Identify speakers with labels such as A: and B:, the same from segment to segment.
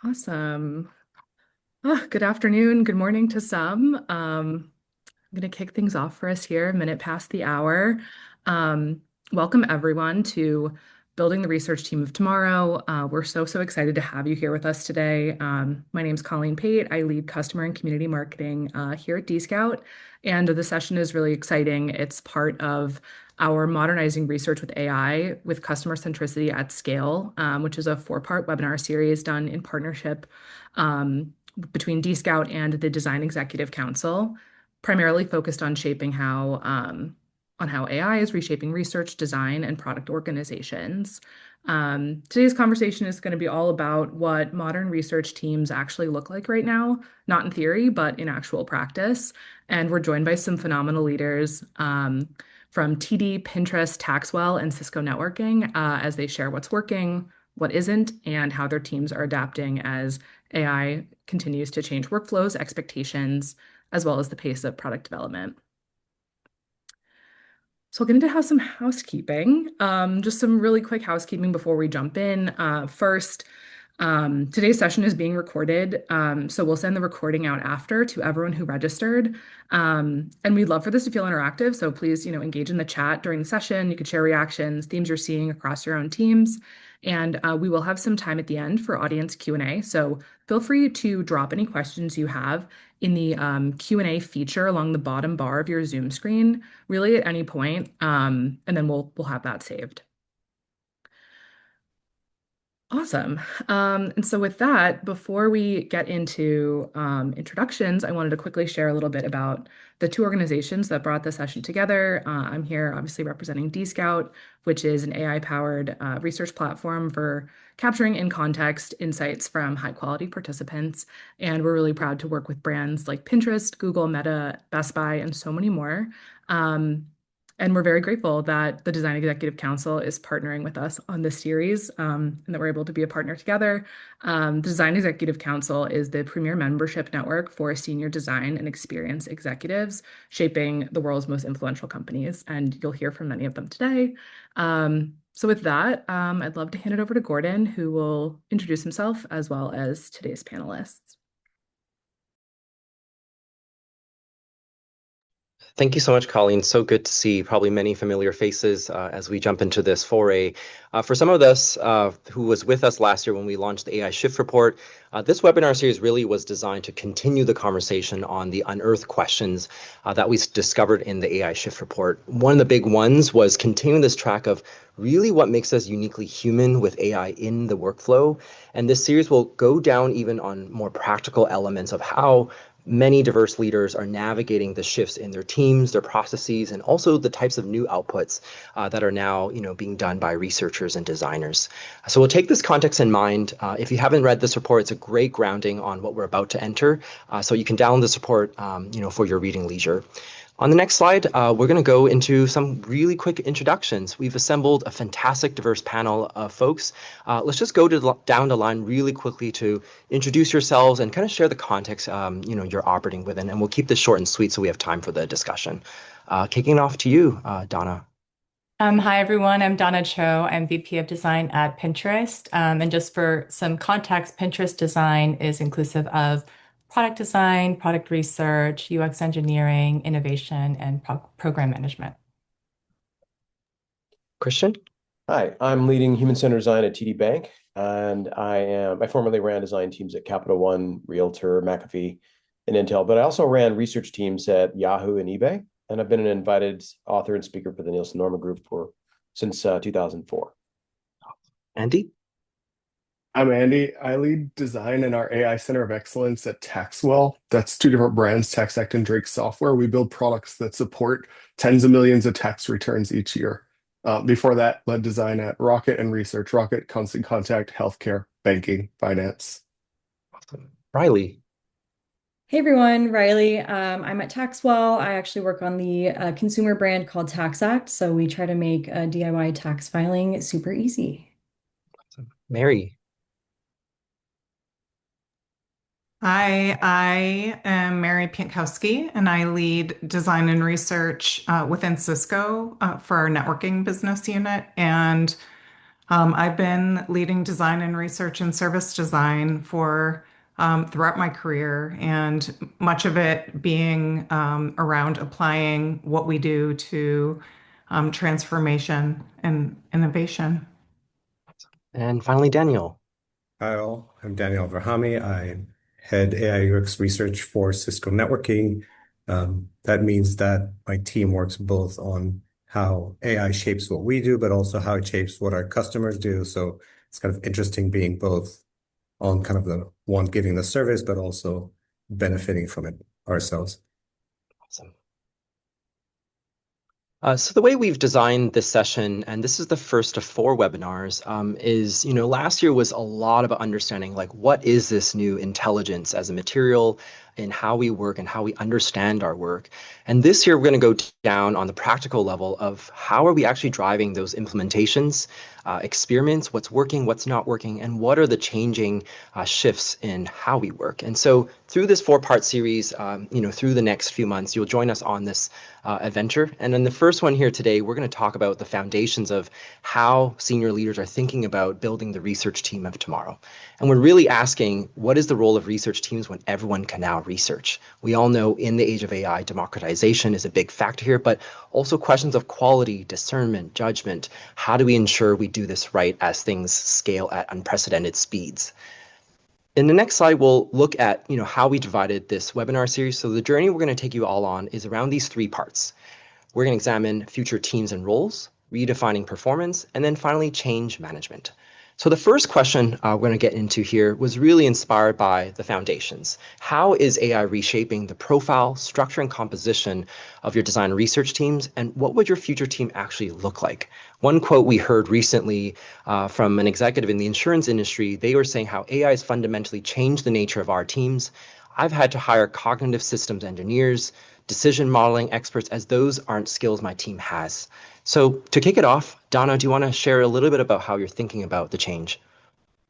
A: Awesome. Good afternoon, good morning to some. I'm going to kick things off for us here, a minute past the hour. Um, Welcome everyone to Building the Research Team of Tomorrow. We're so excited to have you here with us today. My name is Colleen Pate. I lead customer and community marketing here at DScout, and the session is really exciting. It's part of our Modernizing Research with AI with Customer Centricity at Scale, which is a four-part webinar series done in partnership between DScout and the Design Executive Council, primarily focused on shaping how AI is reshaping research, design, and product organizations. Today's conversation is going to be all about what modern research teams actually look like right now, not in theory, but in actual practice. And we're joined by some phenomenal leaders from TD, Pinterest, Taxwell, and Cisco Networking as they share what's working, what isn't, and how their teams are adapting as AI continues to change workflows, expectations, as well as the pace of product development. So I'll get into some housekeeping, just some really quick housekeeping before we jump in. First, today's session is being recorded, so we'll send the recording out after to everyone who registered. And we'd love for this to feel interactive, so please, engage in the chat during the session. You could share reactions, themes you're seeing across your own teams, and we will have some time at the end for audience Q&A. So feel free to drop any questions you have in the Q&A feature along the bottom bar of your Zoom screen, really at any point, and then we'll have that saved. Awesome. And so with that, before we get into introductions, I wanted to quickly share a little bit about the two organizations that brought the session together. I'm here obviously representing DScout, which is an AI-powered research platform for capturing in context insights from high-quality participants. And we're really proud to work with brands like Pinterest, Google, Meta, Best Buy, and so many more. And we're very grateful that the Design Executive Council is partnering with us on this series, and that we're able to be a partner together. The Design Executive Council is the premier membership network for senior design and experience executives shaping the world's most influential companies, and you'll hear from many of them today. So with that, I'd love to hand it over to Gordon, who will introduce himself as well as today's panelists.
B: Thank you so much, Colleen. So good to see probably many familiar faces as we jump into this foray. For some of us who was with us last year when we launched the AI Shift Report, this webinar series really was designed to continue the conversation on the unearthed questions that we discovered in the AI Shift Report. One of the big ones was continuing this track of really what makes us uniquely human with AI in the workflow. And this series will go down even on more practical elements of how many diverse leaders are navigating the shifts in their teams, their processes, and also the types of new outputs that are now, being done by researchers and designers. So we'll take this context in mind. If you haven't read this report, it's a great grounding on what we're about to enter. So you can download this report, for your reading leisure. On the next slide, we're going to go into some really quick introductions. We've assembled a fantastic, diverse panel of folks. Let's just go down the line really quickly to introduce yourselves and kind of share the context, you're operating within. And we'll keep this short and sweet so we have time for the discussion. Kicking off to you, Donna.
C: Hi, everyone. I'm Donna Cho. I'm VP of Design at Pinterest. And just for some context, Pinterest design is inclusive of product design, product research, UX engineering, innovation, and program management.
B: Christian?
D: Hi, I'm leading human-centered design at TD Bank, and I formerly ran design teams at Capital One, Realtor, McAfee, and Intel, but I also ran research teams at Yahoo and eBay, and I've been an invited author and speaker for the Nielsen Norman Group since 2004.
B: Andy?
E: I'm Andy. I lead design in our AI Center of Excellence at Taxwell. That's two different brands, TaxAct and Drake Software. We build products that support tens of millions of tax returns each year. Before that, led design at Rocket and Research. Rocket, Constant Contact, Healthcare, Banking, Finance.
B: Awesome. Riley?
F: Hey everyone, Riley. I'm at Taxwell. I actually work on the consumer brand called TaxAct. So we try to make DIY tax filing super easy.
B: Awesome. Mary?
G: Hi, I am Mary Pinkowski, and I lead design and research within Cisco for our networking business unit. And I've been leading design and research and service design for throughout my career, and much of it being around applying what we do to transformation and innovation.
B: And finally, Daniel.
H: Hi all, I'm Daniel Verhami. I head AI UX research for Cisco Networking. That means that my team works both on how AI shapes what we do, but also how it shapes what our customers do. So it's kind of interesting being both on kind of the one giving the service, but also benefiting from it ourselves.
B: Awesome. So the way we've designed this session, and this is the first of 4 webinars, is, last year was a lot about understanding, like, what is this new intelligence as a material in how we work and how we understand our work. And this year, we're going to go down on the practical level of how are we actually driving those implementations, experiments, what's working, what's not working, and what are the changing shifts in how we work. And so through this 4-part series, through the next few months, you'll join us on this adventure. And in the first one here today, we're going to talk about the foundations of how senior leaders are thinking about building the research team of tomorrow. And we're really asking, what is the role of research teams when everyone can now research? We all know in the age of AI, democratization is a big factor here, but also questions of quality, discernment, judgment. How do we ensure we do this right as things scale at unprecedented speeds? In the next slide, we'll look at how we divided this webinar series. So the journey we're going to take you all on is around these 3 parts. We're going to examine future teams and roles, redefining performance, and then finally change management. So the first question we're going to get into here was really inspired by the foundations. How is AI reshaping the profile, structure, and composition of your design and research teams, and what would your future team actually look like? One quote we heard recently from an executive in the insurance industry, they were saying how AI has fundamentally changed the nature of our teams. I've had to hire cognitive systems engineers, decision modeling experts, as those aren't skills my team has. So to kick it off, Donna, do you want to share a little bit about how you're thinking about the change?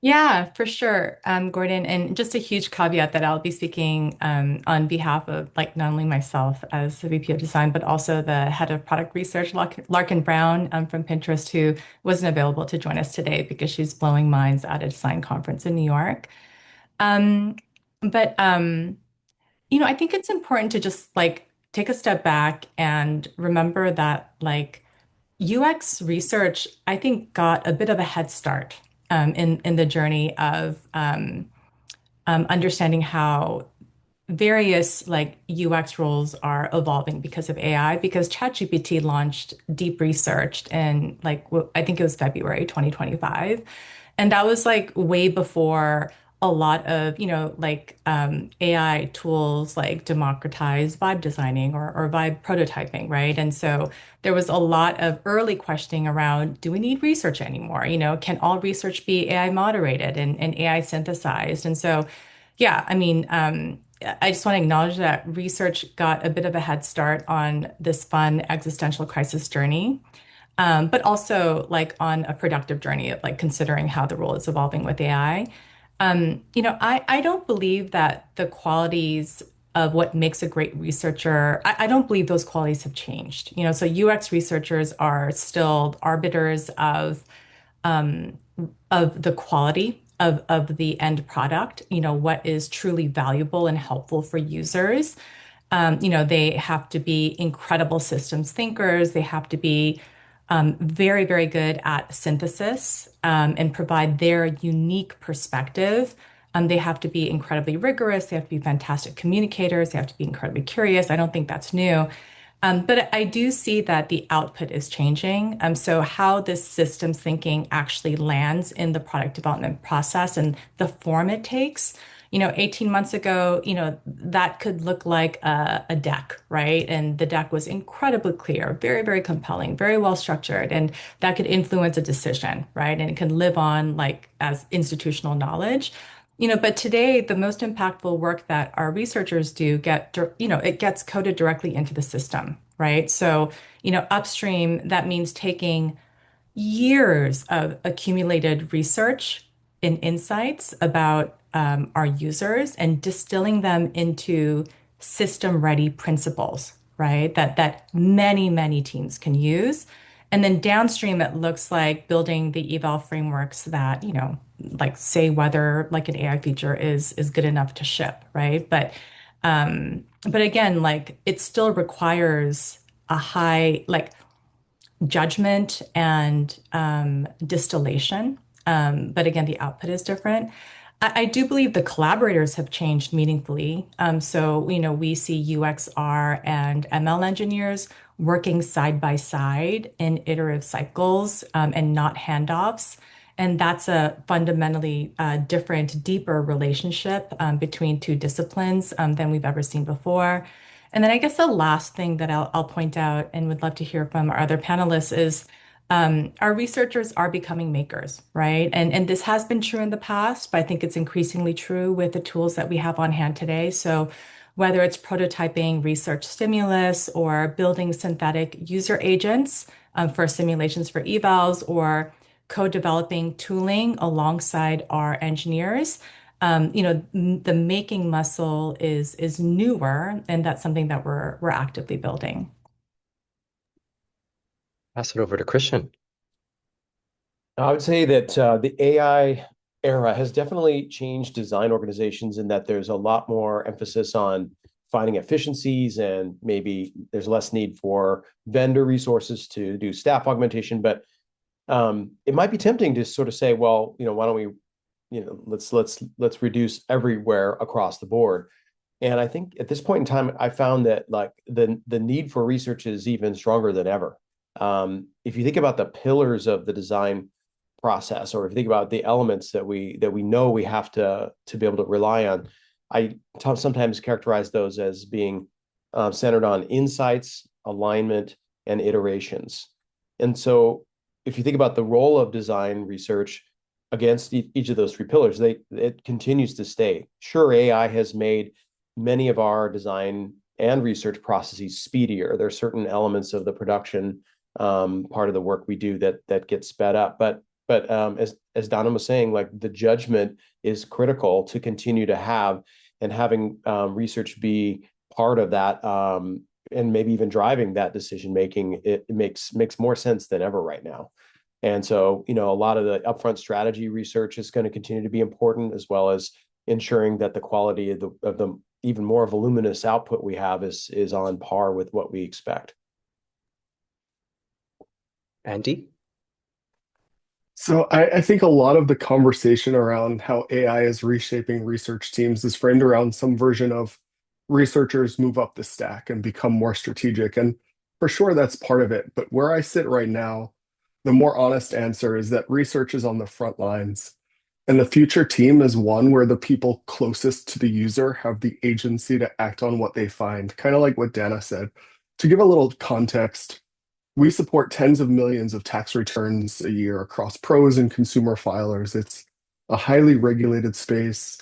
C: Yeah, for sure, Gordon. And just a huge caveat that I'll be speaking on behalf of not only myself as the VP of Design, but also the head of product research, Larkin Brown from Pinterest, who wasn't available to join us today because she's blowing minds at a design conference in New York. Um, but I think it's important to just take a step back and remember that UX research, I think, got a bit of a head start in the journey of understanding how various UX roles are evolving because of AI, because ChatGPT launched deep research in I think it was February 2025. And that was way before a lot of, AI tools like democratized vibe designing or vibe prototyping, right? And so there was a lot of early questioning around, do we need research anymore? Can all research be AI moderated and AI synthesized? And so, yeah, I mean, I just want to acknowledge that research got a bit of a head start on this fun existential crisis journey, but also on a productive journey of considering how the role is evolving with AI. I don't believe that the qualities of what makes a great researcher, I don't believe those qualities have changed. So UX researchers are still arbiters um, of the quality of the end product, what is truly valuable and helpful for users. They have to be incredible systems thinkers. They have to be very, very good at synthesis and provide their unique perspective. They have to be incredibly rigorous. They have to be fantastic communicators. They have to be incredibly curious. I don't think that's new. But I do see that the output is changing. So how this systems thinking actually lands in the product development process and the form it takes. 18 months ago, that could look like a deck, right? And the deck was incredibly clear, very, very compelling, very well structured, and that could influence a decision, right? And it can live on as institutional knowledge. But today, the most impactful work that our researchers do it gets coded directly into the system, right? So, upstream, that means taking years of accumulated research and insights about our users and distilling them into system-ready principles, right? That many, many teams can use. And then downstream, it looks like building the eval frameworks that, like say whether like an AI feature is good enough to ship, right? But again, like it still requires a high like judgment and distillation. But again, the output is different. I do believe the collaborators have changed meaningfully. So, we see UXR and ML engineers working side by side in iterative cycles and not handoffs. And that's a fundamentally different, deeper relationship between two disciplines than we've ever seen before. And then I guess the last thing that I'll point out and would love to hear from our other panelists is our researchers are becoming makers, right? And this has been true in the past, but I think it's increasingly true with the tools that we have on hand today. So whether it's prototyping research stimulus or building synthetic user agents for simulations for evals or co-developing tooling alongside our engineers, the making muscle is newer, and that's something that we're actively building.
B: Pass it over to Christian.
D: I would say that the AI era has definitely changed design organizations in that there's a lot more emphasis on finding efficiencies, and maybe there's less need for vendor resources to do staff augmentation. But it might be tempting to sort of say, well, why don't we, let's reduce everywhere across the board. And I think at this point in time, I found that like the need for research is even stronger than ever. If you think about the pillars of the design process, or if you think about the elements that we know we have to be able to rely on, I sometimes characterize those as being centered on insights, alignment, and iterations. And so, if you think about the role of design research against each of those three pillars, it continues to stay. Sure, AI has made many of our design and research processes speedier. There are certain elements of the production part of the work we do that gets sped up, but as Donna was saying, like the judgment is critical to continue to have, and having research be part of that, and maybe even driving that decision making, it makes more sense than ever right now. And so, a lot of the upfront strategy research is going to continue to be important, as well as ensuring that the quality of the even more voluminous output we have is on par with what we expect.
B: Andy?
E: So I think a lot of the conversation around how AI is reshaping research teams is framed around some version of researchers move up the stack and become more strategic. And for sure, that's part of it. But where I sit right now, the more honest answer is that research is on the front lines. And the future team is one where the people closest to the user have the agency to act on what they find, kind of like what Dana said. To give a little context, we support tens of millions of tax returns a year across pros and consumer filers. It's a highly regulated space.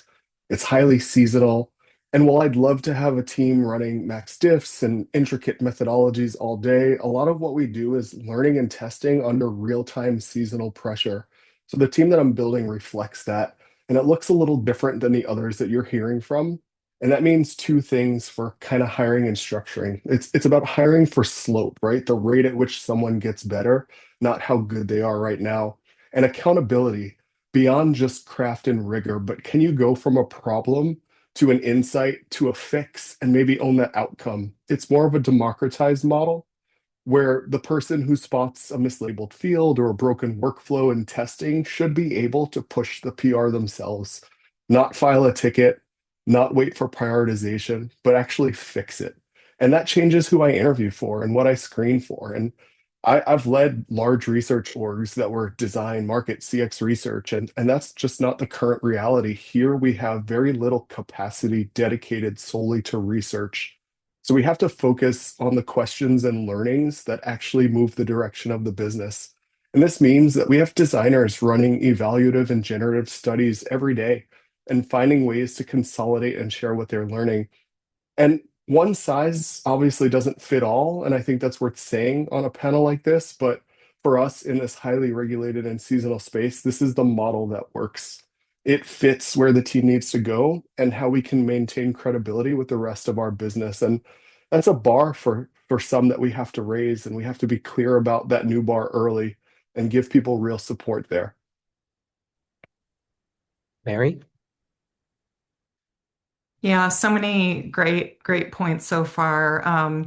E: It's highly seasonal. And while I'd love to have a team running max diffs and intricate methodologies all day, a lot of what we do is learning and testing under real-time seasonal pressure. So the team that I'm building reflects that. And it looks a little different than the others that you're hearing from. And that means two things for kind of hiring and structuring. It's about hiring for slope, right? The rate at which someone gets better, not how good they are right now. And accountability beyond just craft and rigor, but can you go from a problem to an insight to a fix and maybe own that outcome? It's more of a democratized model where the person who spots a mislabeled field or a broken workflow in testing should be able to push the PR themselves, not file a ticket, not wait for prioritization, but actually fix it. And that changes who I interview for and what I screen for. And I've led large research orgs that were design, market, CX research, and that's just not the current reality. Here we have very little capacity dedicated solely to research. So we have to focus on the questions and learnings that actually move the direction of the business. And this means that we have designers running evaluative and generative studies every day and finding ways to consolidate and share what they're learning. And one size obviously doesn't fit all. And I think that's worth saying on a panel like this. But for us in this highly regulated and seasonal space, this is the model that works. It fits where the team needs to go and how we can maintain credibility with the rest of our business. And that's a bar for for some that we have to raise, and we have to be clear about that new bar early and give people real support there.
B: Mary?
G: Yeah, so many great points so far.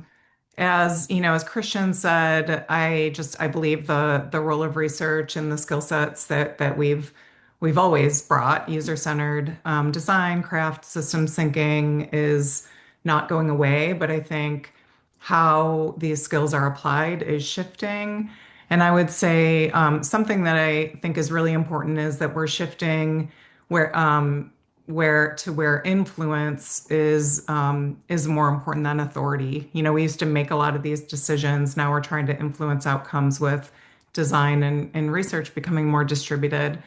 G: As you know, as Christian said, I believe the role of research and the skill sets that we've always brought, user-centered design, craft, systems thinking is not going away, but I think how these skills are applied is shifting. And I would say something that I think is really important is that we're shifting where where influence is more important than authority. You know, we used to make a lot of these decisions. Now we're trying to influence outcomes with design and research becoming more distributed.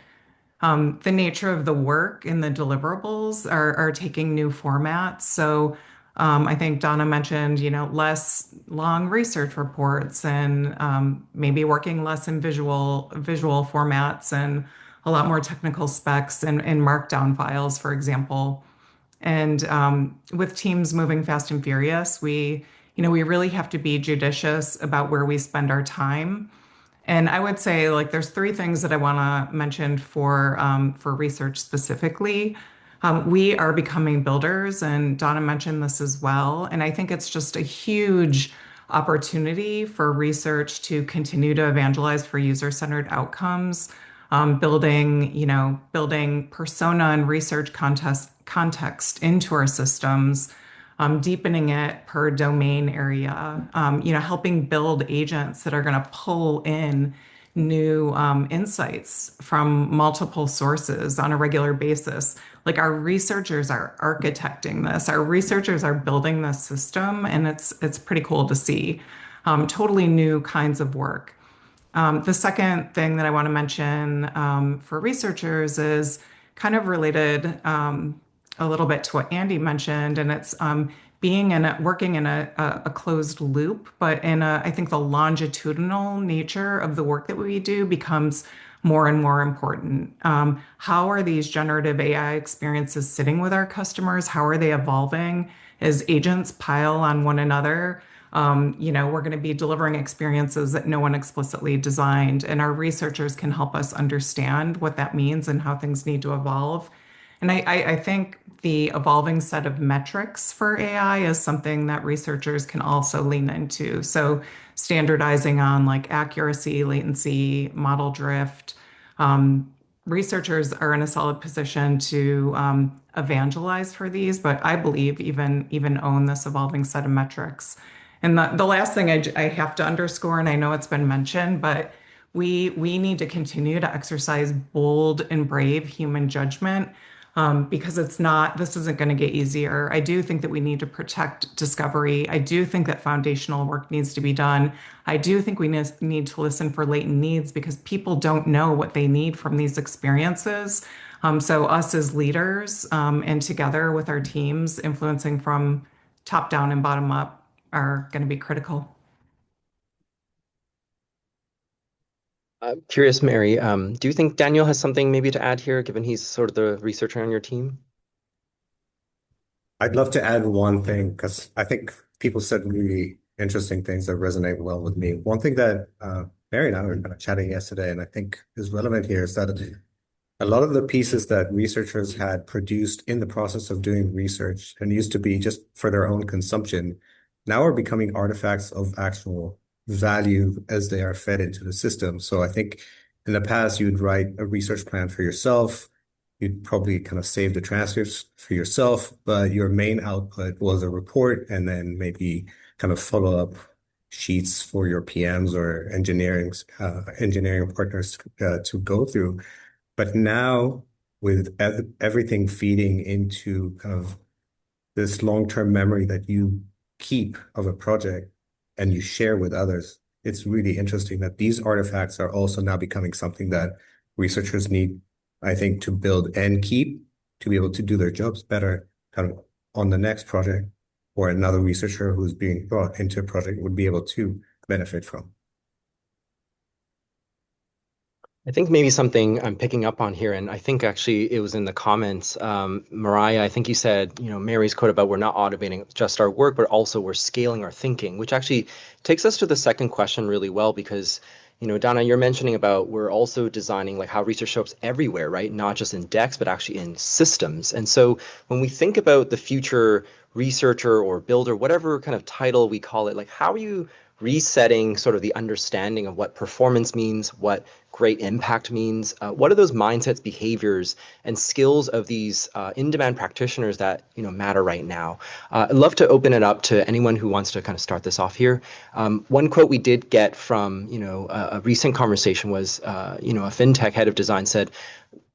G: The nature of the work and the deliverables are taking new formats. So I think Donna mentioned, you know, less long research reports and maybe working less in visual formats and a lot more technical specs and markdown files, for example. And with teams moving fast and furious, we really have to be judicious about where we spend our time. And I would say like there's three things that I want to mention for research specifically. We are becoming builders, and Donna mentioned this as well. And I think it's just a huge opportunity for research to continue to evangelize for user-centered outcomes, building persona and research context into our systems, deepening it per domain area, helping build agents that are going to pull in new insights from multiple sources on a regular basis. Like our researchers are architecting this, our researchers are building this system, and it's pretty cool to see. Totally new kinds of work. The second thing that I want to mention for researchers is kind of related a little bit to what Andy mentioned, and it's working in a closed loop, but I think the longitudinal nature of the work that we do becomes more and more important. How are these generative AI experiences sitting with our customers? How are they evolving as agents pile on one another? We're going to be delivering experiences that no one explicitly designed, and our researchers can help us understand what that means and how things need to evolve. And I think the evolving set of metrics for AI is something that researchers can also lean into. So standardizing on like accuracy, latency, model drift. Researchers are in a solid position to evangelize for these, but I believe even own this evolving set of metrics. And the last thing I have to underscore, and I know it's been mentioned, but we need to continue to exercise bold and brave human judgment because this isn't going to get easier. I do think that we need to protect discovery. I do think that foundational work needs to be done. I do think we need to listen for latent needs because people don't know what they need from these experiences. So us as leaders and together with our teams influencing from top down and bottom up are going to be critical.
B: I'm curious, Mary, do you think Daniel has something maybe to add here, given he's sort of the researcher on your team?
H: I'd love to add one thing because I think people said really interesting things that resonate well with me. One thing that Mary and I were kind of chatting yesterday, and I think is relevant here, is that a lot of the pieces that researchers had produced in the process of doing research and used to be just for their own consumption now are becoming artifacts of actual value as they are fed into the system. So I think in the past, you'd write a research plan for yourself. You'd probably kind of save the transcripts for yourself, but your main output was a report and then maybe kind of follow up sheets for your PMs or engineering partners to go through. But now, with everything feeding into kind of this long-term memory that you keep of a project and you share with others, it's really interesting that these artifacts are also now becoming something that researchers need, I think, to build and keep to be able to do their jobs better kind of on the next project, or another researcher who's being brought into a project would be able to benefit from.
B: I think maybe something I'm picking up on here, and I think actually it was in the comments. Mariah, I think you said, Mary's quote about we're not automating just our work, but also we're scaling our thinking, which actually takes us to the second question really well because, Donna, you're mentioning about we're also designing like how research shows up everywhere, right? Not just in decks, but actually in systems. And so when we think about the future researcher or builder, whatever kind of title we call it, like how are you resetting sort of the understanding of what performance means, what great impact means. What are those mindsets, behaviors, and skills of these in-demand practitioners that matter right now? I'd love to open it up to anyone who wants to kind of start this off here. One quote we did get from a recent conversation was a fintech head of design said,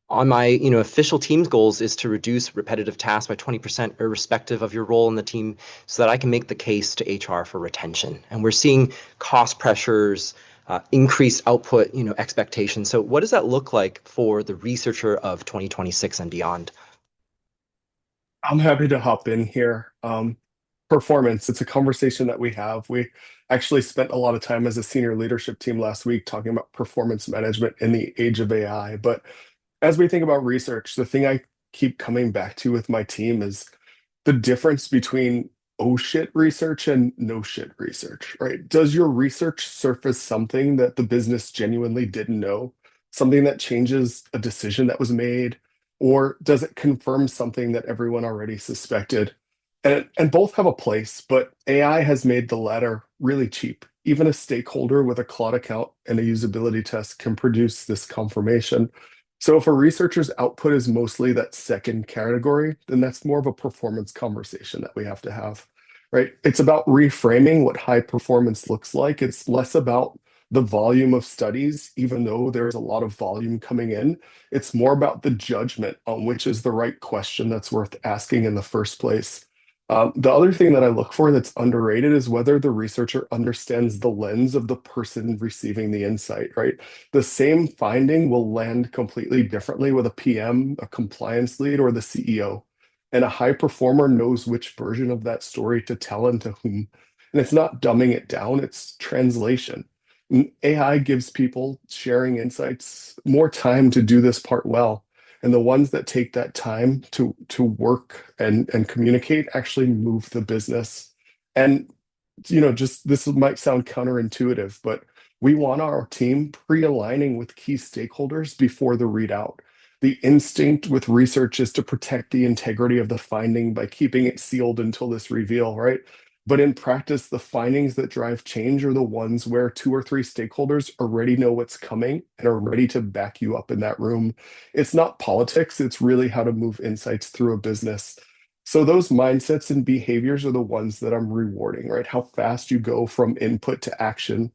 B: on my official team's goals is to reduce repetitive tasks by 20% irrespective of your role in the team so that I can make the case to HR for retention. And we're seeing cost pressures, increased output expectations. So what does that look like for the researcher of 2026 and beyond?
E: I'm happy to hop in here. Performance, it's a conversation that we have. We actually spent a lot of time as a senior leadership team last week talking about performance management in the age of AI. But as we think about research, the thing I keep coming back to with my team is the difference between oh shit research and no shit research, right? Does your research surface something that the business genuinely didn't know? Something that changes a decision that was made? Or does it confirm something that everyone already suspected? And both have a place, but AI has made the latter really cheap. Even a stakeholder with a Claude account and a usability test can produce this confirmation. So if a researcher's output is mostly that second category, then that's more of a performance conversation that we have to have, right? It's about reframing what high performance looks like. It's less about the volume of studies, even though there's a lot of volume coming in. It's more about the judgment on which is the right question that's worth asking in the first place. The other thing that I look for that's underrated is whether the researcher understands the lens of the person receiving the insight, right? The same finding will land completely differently with a PM, a compliance lead, or the CEO. And a high performer knows which version of that story to tell and to whom. And it's not dumbing it down, it's translation. AI gives people sharing insights more time to do this part well. And the ones that take that time to work and communicate actually move the business. And just this might sound counterintuitive, but we want our team pre-aligning with key stakeholders before the readout. The instinct with research is to protect the integrity of the finding by keeping it sealed until this reveal, right? But in practice, the findings that drive change are the ones where two or three stakeholders already know what's coming and are ready to back you up in that room. It's not politics, it's really how to move insights through a business. So those mindsets and behaviors are the ones that I'm rewarding, right? How fast you go from input to action,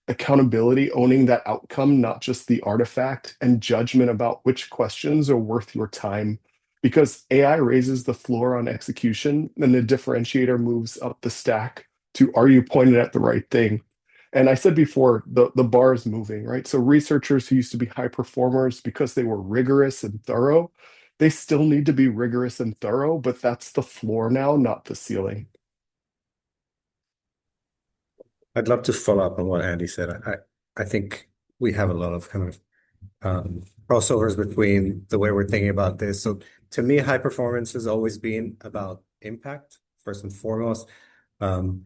E: accountability, owning that outcome, not just the artifact, and judgment about which questions are worth your time. Because AI raises the floor on execution, and the differentiator moves up the stack to are you pointed at the right thing? And I said before, the bar is moving, right? So researchers who used to be high performers because they were rigorous and thorough, they still need to be rigorous and thorough, but that's the floor now, not the ceiling.
H: I'd love to follow up on what Andy said. I think we have a lot of kind of crossovers between the way we're thinking about this. So to me, high performance has always been about impact, first and foremost. Um,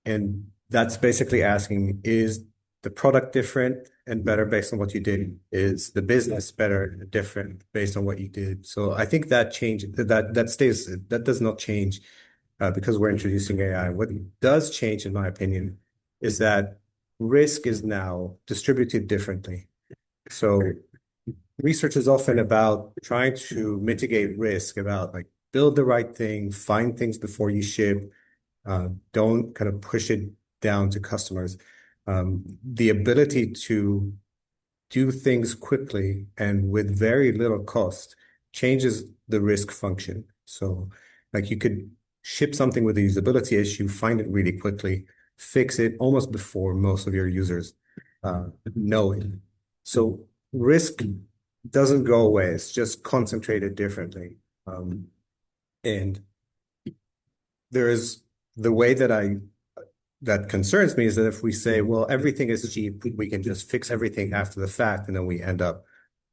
H: and that's basically asking, is the product different and better based on what you did? Is the business better and different based on what you did? So I think that change that stays, that does not change because we're introducing AI. What does change, in my opinion, is that risk is now distributed differently. So research is often about trying to mitigate risk, about like build the right thing, find things before you ship, don't kind of push it down to customers. The ability to do things quickly and with very little cost changes the risk function. So, like you could ship something with a usability issue, find it really quickly, fix it almost before most of your users know it. So, risk doesn't go away, it's just concentrated differently. And there is the way that I that concerns me is that if we say, well, everything is cheap, we can just fix everything after the fact, and then we end up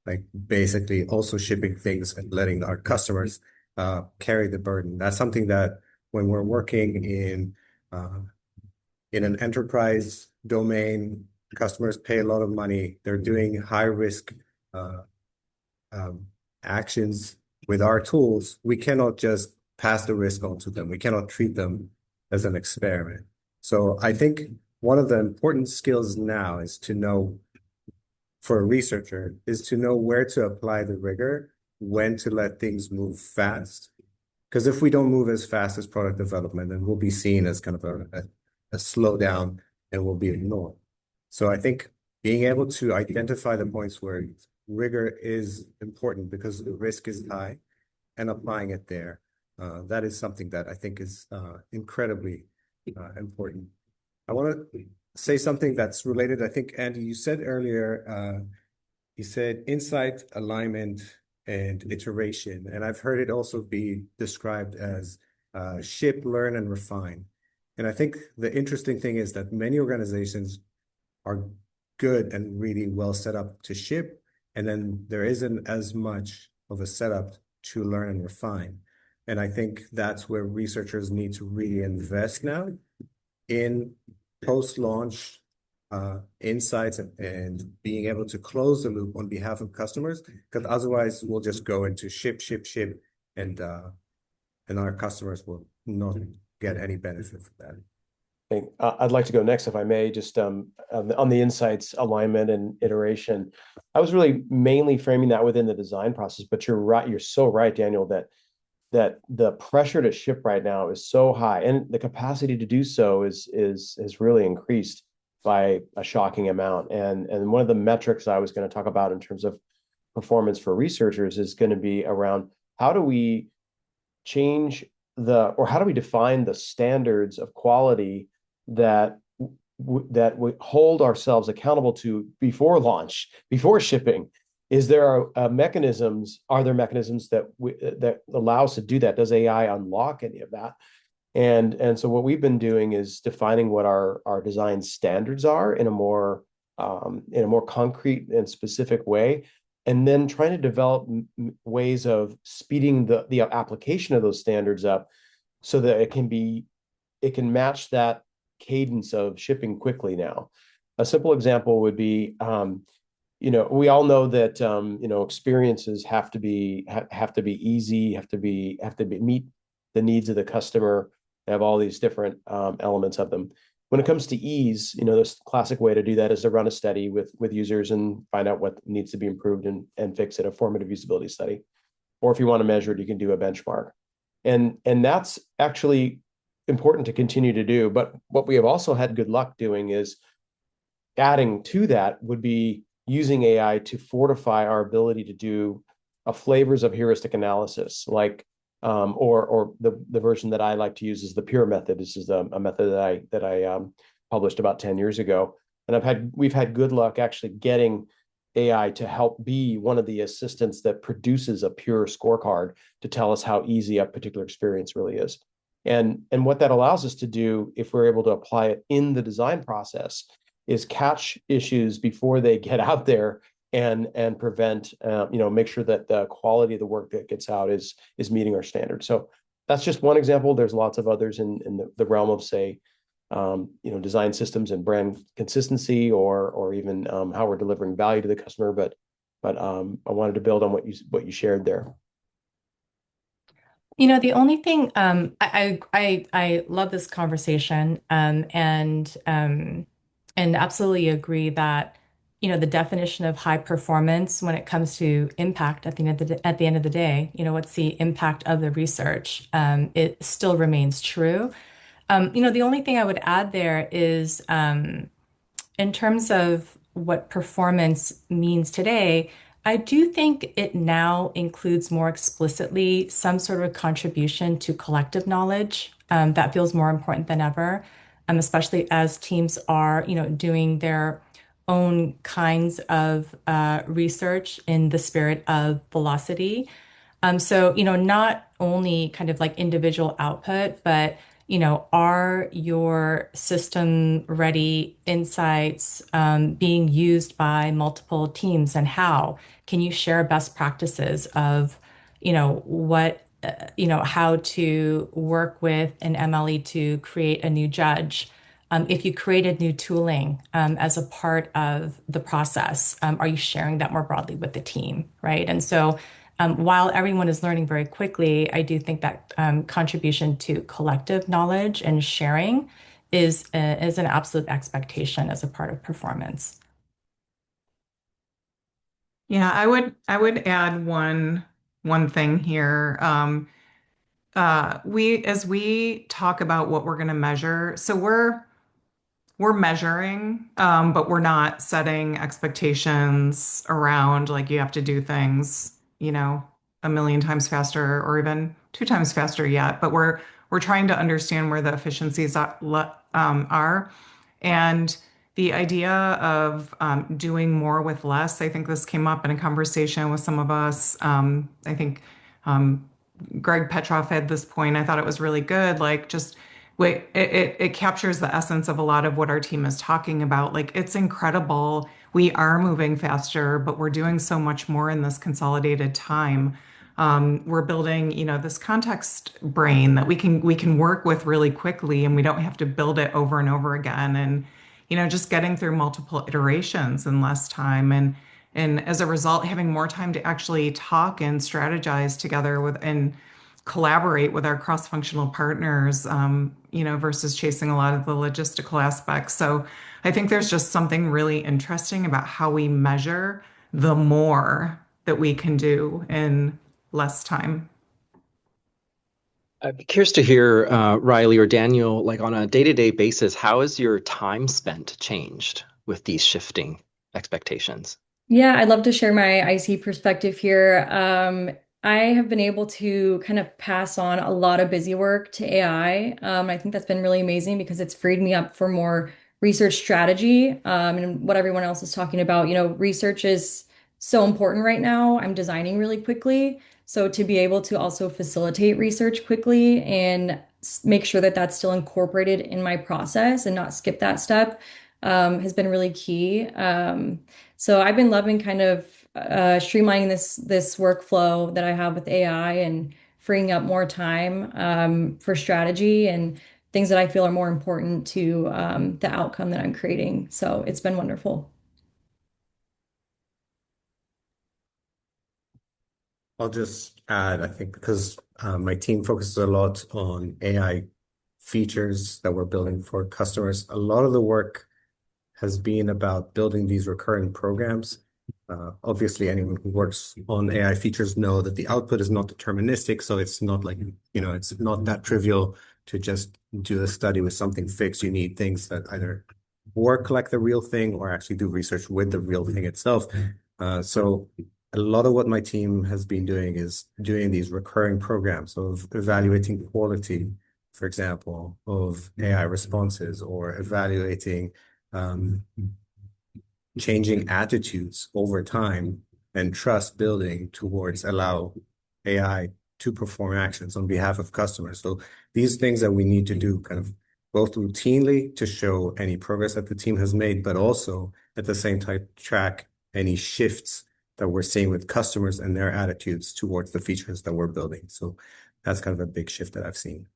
H: like basically also shipping things and letting our customers carry the burden. That's something that when we're working in an enterprise domain, customers pay a lot of money. They're doing high risk uh, um, actions with our tools. We cannot just pass the risk on to them. We cannot treat them as an experiment. So I think one of the important skills now is to know, for a researcher, is to know where to apply the rigor, when to let things move fast. Because if we don't move as fast as product development, then we'll be seen as kind of a slowdown and will be ignored. So I think being able to identify the points where rigor is important because the risk is high and applying it there, that is something that I think is incredibly important. I want to say something that's related. I think, Andy, you said earlier, you said insight, alignment, and iteration. And I've heard it also be described as ship, learn, and refine. And I think the interesting thing is that many organizations are good and really well set up to ship, and then there isn't as much of a setup to learn and refine. And I think that's where researchers need to really invest now in post-launch insights and being able to close the loop on behalf of customers, because otherwise we'll just go into ship, ship, ship, and our customers will not get any benefit from that.
D: Okay. I'd like to go next, if I may, just on the insights, alignment, and iteration. I was really mainly framing that within the design process, but you're right. You're so right, Daniel, that the pressure to ship right now is so high, and the capacity to do so is really increased by a shocking amount. And one of the metrics I was going to talk about in terms of performance for researchers is going to be around how do we change or how do we define the standards of quality that that we hold ourselves accountable to before launch, before shipping. Is there mechanisms? Are there mechanisms that allow us to do that? Does AI unlock any of that? And so what we've been doing is defining what our design standards are in a more concrete and specific way, and then trying to develop ways of speeding the application of those standards up so that it can match that cadence of shipping quickly now. A simple example would be, we all know that experiences have to be easy, have to meet the needs of the customer, have all these different elements of them. When it comes to ease, this classic way to do that is to run a study with users and find out what needs to be improved and fix it, a formative usability study. Or if you want to measure it, you can do a benchmark. And that's actually important to continue to do. But what we have also had good luck doing is adding to that would be using AI to fortify our ability to do flavors of heuristic analysis, like or the version that I like to use is the pure method. This is a method that I published about 10 years ago, and we've had good luck actually getting AI to help be one of the assistants that produces a pure scorecard to tell us how easy a particular experience really is. And what that allows us to do, if we're able to apply it in the design process, is catch issues before they get out there and prevent, make sure that the quality of the work that gets out is meeting our standards. So that's just one example. There's lots of others in the realm of, say, design systems and brand consistency, or even how we're delivering value to the customer. But I wanted to build on what you shared there.
C: The only thing I love this conversation, and absolutely agree that the definition of high performance when it comes to impact at the end of the day, what's the impact of the research? It still remains true. The only thing I would add there is in terms of what performance means today, I do think it now includes more explicitly some sort of contribution to collective knowledge. That feels more important than ever, especially as teams are, doing their own kinds of research in the spirit of velocity. So, not only kind of like individual output, but are your system ready insights being used by multiple teams and how? Can you share best practices of, how to work with an MLE to create a new judge? If you created new tooling as a part of the process, are you sharing that more broadly with the team, right? And so while everyone is learning very quickly, I do think that contribution to collective knowledge and sharing is an absolute expectation as a part of performance.
G: Yeah, I would add one thing here. We as we talk about what we're going to measure, so we're measuring, but we're not setting expectations around like you have to do things, a million times faster or even two times faster yet. But we're trying to understand where the efficiencies are. And the idea of doing more with less, I think this came up in a conversation with some of us. I think um, Greg Petroff had this point. I thought it was really good. Like, just wait, it captures the essence of a lot of what our team is talking about. Like, it's incredible. We are moving faster, but we're doing so much more in this consolidated time. We're building, this context brain that we can work with really quickly, and we don't have to build it over and over again. And just getting through multiple iterations in less time, and as a result, having more time to actually talk and strategize together with and collaborate with our cross-functional partners, versus chasing a lot of the logistical aspects. So I think there's just something really interesting about how we measure the more that we can do in less time.
B: I'd be curious to hear, Riley or Daniel, like on a day-to-day basis, how has your time spent changed with these shifting expectations?
F: Yeah, I'd love to share my IC perspective here. I have been able to kind of pass on a lot of busy work to AI. I think that's been really amazing because it's freed me up for more research strategy. And what everyone else is talking about, research is so important right now. I'm designing really quickly. So to be able to also facilitate research quickly and make sure that that's still incorporated in my process and not skip that step, has been really key. So I've been loving kind of streamlining this workflow that I have with AI and freeing up more time for strategy and things that I feel are more important to the outcome that I'm creating. So it's been wonderful.
H: I'll just add, I think because my team focuses a lot on AI features that we're building for customers, a lot of the work has been about building these recurring programs. Obviously, anyone who works on AI features know that the output is not deterministic, so it's not like, it's not that trivial to just do a study with something fixed. You need things that either work like the real thing or actually do research with the real thing itself. So a lot of what my team has been doing is doing these recurring programs of evaluating quality, for example, of AI responses or evaluating um, changing attitudes over time and trust building towards allow AI to perform actions on behalf of customers. So these things that we need to do kind of both routinely to show any progress that the team has made, but also at the same time track any shifts that we're seeing with customers and their attitudes towards the features that we're building. So that's kind of a big shift that I've seen.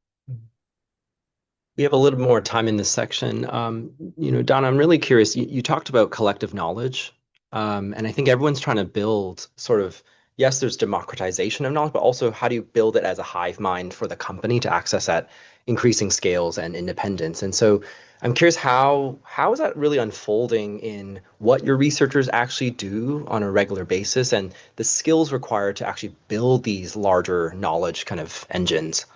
B: We have a little more time in this section. Donna, I'm really curious. You talked about collective knowledge, and I think everyone's trying to build sort of, yes, there's democratization of knowledge, but also how do you build it as a hive mind for the company to access at increasing scales and independence? And so I'm curious how is that really unfolding in what your researchers actually do on a regular basis and the skills required to actually build these larger knowledge kind of engines?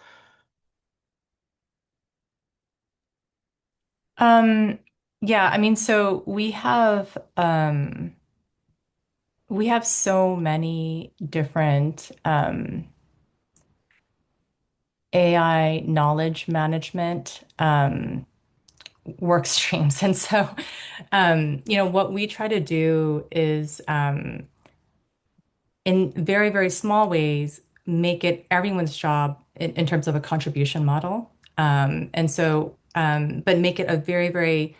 C: Um, yeah, I mean, so we have so many different AI knowledge management work streams. And so, what we try to do is in very, very small ways, make it everyone's job in terms of a contribution model. But make it a very, very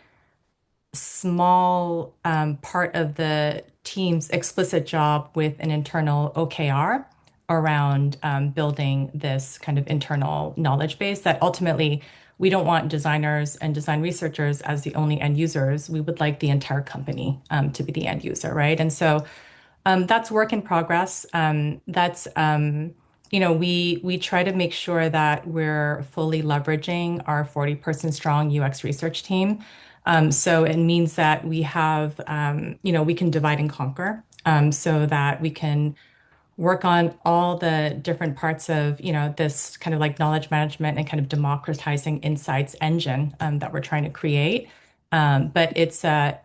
C: small part of the team's explicit job with an internal OKR around building this kind of internal knowledge base that ultimately we don't want designers and design researchers as the only end users. We would like the entire company to be the end user, right? And so that's work in progress. We try to make sure that we're fully leveraging our 40-person strong UX research team. So it means that we can divide and conquer, so that we can work on all the different parts of, this kind of like knowledge management and kind of democratizing insights engine that we're trying to create. But it's a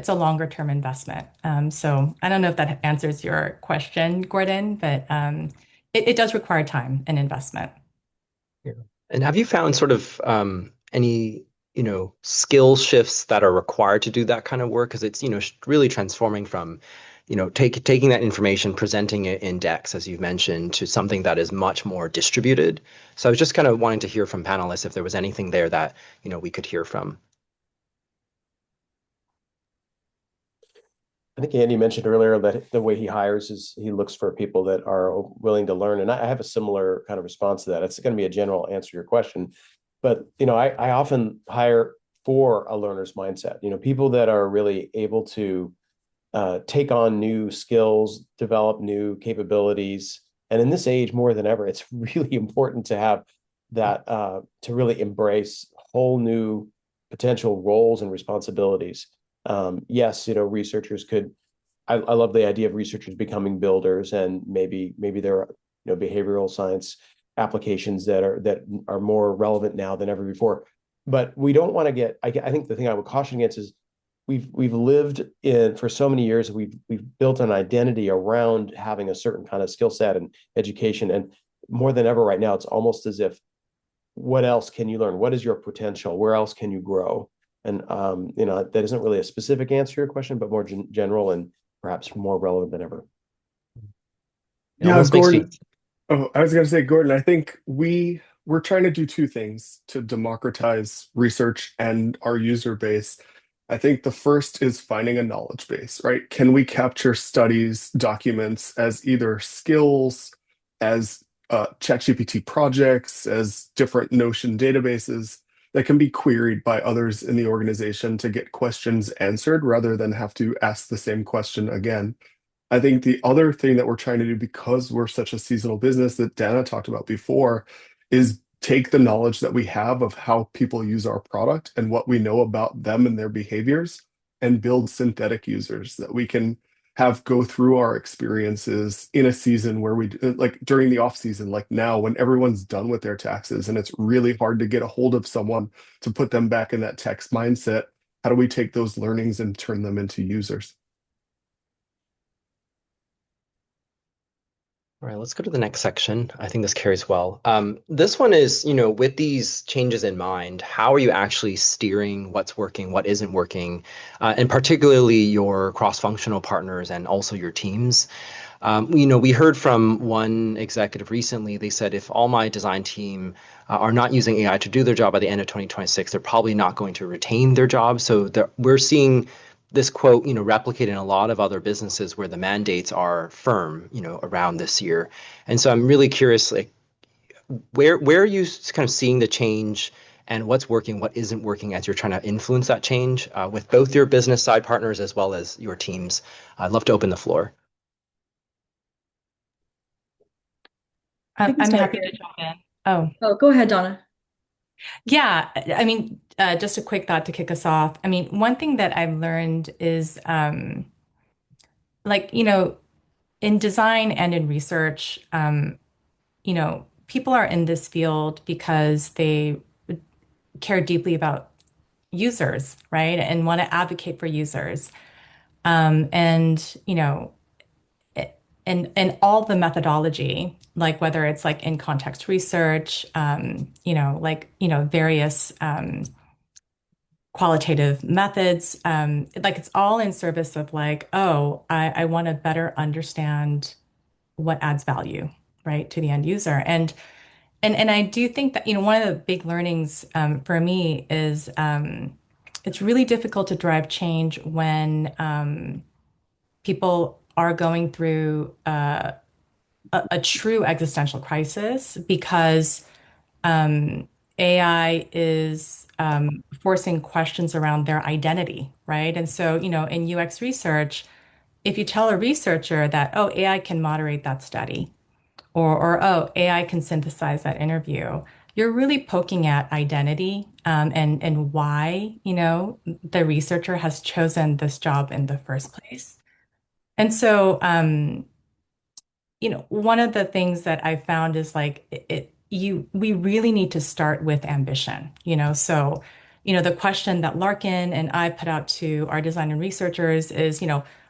C: longer term investment. So I don't know if that answers your question, Gordon, but it does require time and investment.
B: Yeah. And have you found sort of any, skill shifts that are required to do that kind of work? Because it's, really transforming from, taking that information, presenting it in decks, as you've mentioned, to something that is much more distributed. So I was just kind of wanting to hear from panelists if there was anything there that, we could hear from.
D: I think Andy mentioned earlier that the way he hires is he looks for people that are willing to learn. And I have a similar kind of response to that. It's going to be a general answer to your question. But, I often hire for a learner's mindset, people that are really able to take on new skills, develop new capabilities. And in this age, more than ever, it's really important to have that, to really embrace whole new potential roles and responsibilities. Yes, researchers could. I love the idea of researchers becoming builders, and maybe there are behavioral science applications that are more relevant now than ever before. But we don't want to get. I think the thing I would caution against is we've lived in for so many years. We've built an identity around having a certain kind of skill set and education, and more than ever right now, it's almost as if what else can you learn? What is your potential? Where else can you grow? And that isn't really a specific answer to your question, but more general and perhaps more relevant than ever.
B: It
E: Yeah,
B: almost makes me.
E: Gordon. Oh, I was going to say, Gordon, I think we're trying to do two things to democratize research and our user base. I think the first is finding a knowledge base, right? Can we capture studies, documents as either skills, as ChatGPT projects, as different Notion databases that can be queried by others in the organization to get questions answered rather than have to ask the same question again? I think the other thing that we're trying to do, because we're such a seasonal business that Dana talked about before, is take the knowledge that we have of how people use our product and what we know about them and their behaviors and build synthetic users that we can have go through our experiences in a season where we like during the off season, like now when everyone's done with their taxes and it's really hard to get a hold of someone to put them back in that tax mindset. How do we take those learnings and turn them into users?
B: All right, let's go to the next section. I think this carries well. This one is, with these changes in mind, how are you actually steering what's working, what isn't working, and particularly your cross-functional partners and also your teams? We heard from one executive recently. They said if all my design team are not using AI to do their job by the end of 2026, they're probably not going to retain their job. So we're seeing this quote, replicated in a lot of other businesses where the mandates are firm, around this year. And so I'm really curious, like, where are you kind of seeing the change and what's working, what isn't working as you're trying to influence that change with both your business side partners as well as your teams? I'd love to open the floor.
F: I can
C: I'm
F: start
C: happy
F: here.
C: to jump in. Oh,
F: Oh, go ahead, Donna.
C: yeah. I mean, just a quick thought to kick us off. I mean, one thing that I've learned is like, in design and in research, people are in this field because they care deeply about users, right? And want to advocate for users. And, and all the methodology, like whether it's like in context research, various qualitative methods, like it's all in service of like, oh, I want to better understand what adds value, right, to the end user. And I do think that, one of the big learnings for me is it's really difficult to drive change when people are going through a true existential crisis because AI is forcing questions around their identity, right? And so, in UX research, if you tell a researcher that, oh, AI can moderate that study, or oh, AI can synthesize that interview, you're really poking at identity and why, the researcher has chosen this job in the first place. And so, one of the things that I found is like we really need to start with ambition, So, the question that Larkin and I put out to our design and researchers is,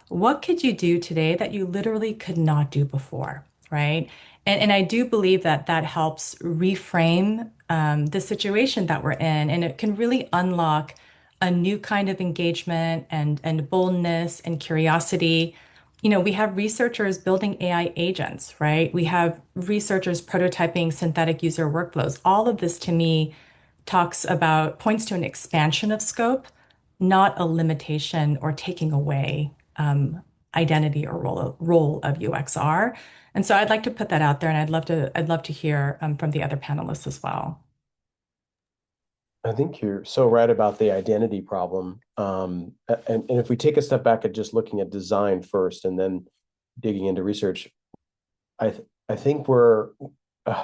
C: what could you do today that you literally could not do before, right? And I do believe that that helps reframe the situation that we're in, and it can really unlock a new kind of engagement and boldness and curiosity. We have researchers building AI agents, right? We have researchers prototyping synthetic user workflows. All of this to me points to an expansion of scope, not a limitation or taking away identity or role of UXR. And so I'd like to put that out there, and I'd love to hear from the other panelists as well.
D: I think you're so right about the identity problem. And if we take a step back at just looking at design first and then digging into research, I think we're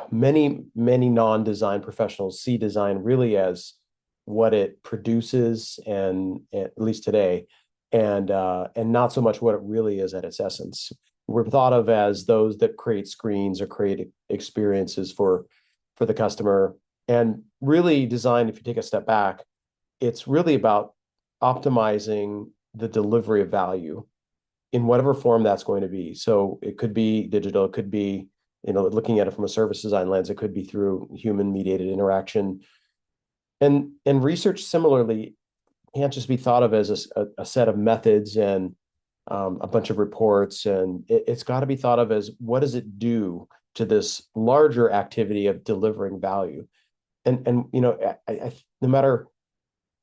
D: many non-design professionals see design really as what it produces, and at least today, and not so much what it really is at its essence. We're thought of as those that create screens or create experiences for the customer. And really, design, if you take a step back, it's really about optimizing the delivery of value in whatever form that's going to be. So it could be digital, it could be, looking at it from a service design lens, it could be through human mediated interaction. And research similarly can't just be thought of as a set of methods and a bunch of reports, and it's got to be thought of as what does it do to this larger activity of delivering value. And no matter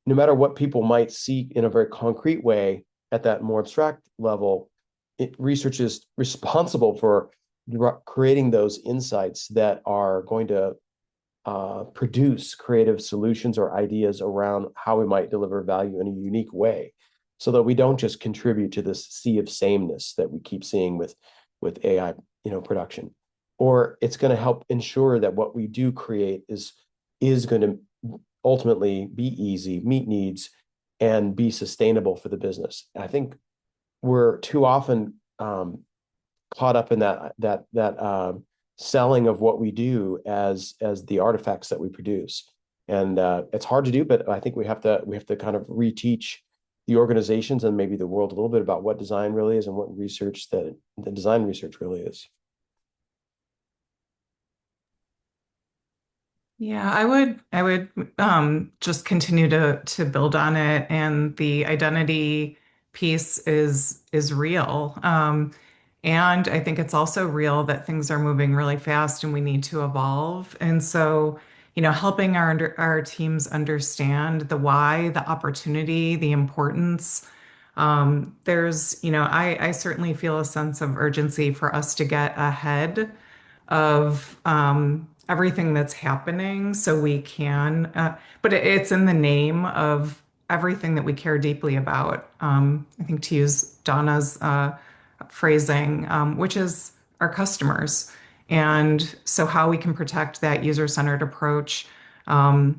D: what people might see in a very concrete way at that more abstract level, research is responsible for creating those insights that are going to produce creative solutions or ideas around how we might deliver value in a unique way, so that we don't just contribute to this sea of sameness that we keep seeing with AI, production. Or it's going to help ensure that what we do create is going to ultimately be easy, meet needs, and be sustainable for the business. I think we're too often caught up in that selling of what we do as the artifacts that we produce, and it's hard to do. But I think we have to kind of reteach the organizations and maybe the world a little bit about what design really is and what the design research really is.
G: Yeah, I would just continue to build on it, and the identity piece is real. And I think it's also real that things are moving really fast and we need to evolve. And so, helping our teams understand the why, the opportunity, the importance. I certainly feel a sense of urgency for us to get ahead of everything that's happening so we can, but it's in the name of everything that we care deeply about. I think to use Donna's phrasing, which is our customers. And so, how we can protect that user-centered approach, we're